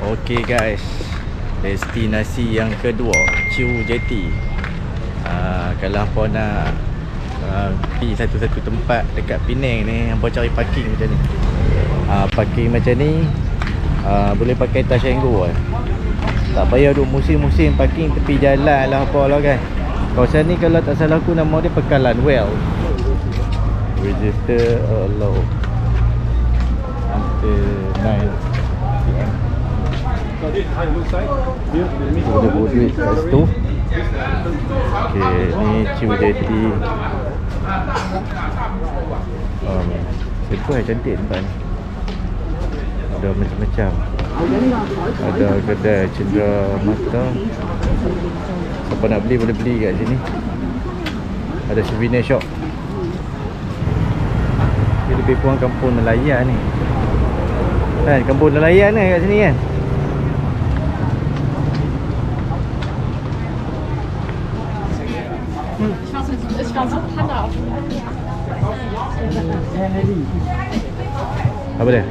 Okey guys, destinasi yang kedua, Chiu Jetty. Kalau hampa nak pergi satu-satu tempat dekat Penang ni, hampa cari parking macam ni. Parking macam ni boleh pakai Touch and Go lah. Tak payah duk musim-musim parking tepi jalan lah apa lah kan. Kawasan ni kalau tak salah aku nama dia Pekalan Well. Register allow until 9 PM. Ada duit kat situ. Okay, ni Chiu Jetty. Simple cantik tempat ni. Ada macam-macam. Ada kedai cendera mata. Siapa nak beli boleh beli kat sini. Ada souvenir shop. Ini lebih kurang kampung nelayan ni kan, kampung nelayan ni kat sini kan. Apa dia?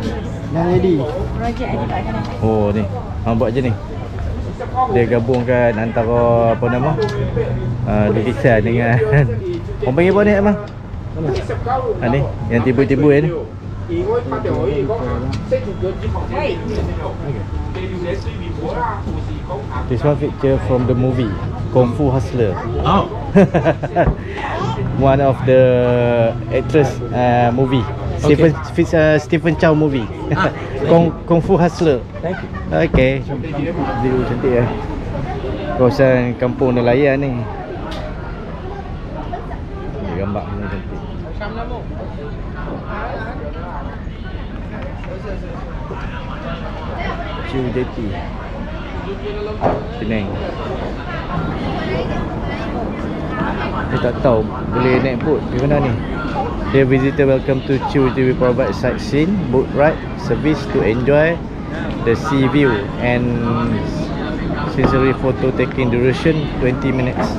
Dah ready. Oh ni, buat je ni. Dia gabungkan antara apa nama, lukisan dengan orang panggil apa ni abang? Ni yang tibu-tibu ni. This one picture from the movie Kung Fu Hustler. Oh. One of the actress movie. Okay. Stephen Chow movie. Kung Fu Hustler. Thank you. Okay. View cantik ya. Kawasan kampung nelayan ni. Ni gambar ni cantik. Chiu Jetty Penang. Saya tak tahu boleh naik boat di mana ni. Dear visitor, welcome to Chiu Jetty. We provide sightseeing, boat ride, service to enjoy the sea view and sensory photo taking duration 20 minutes.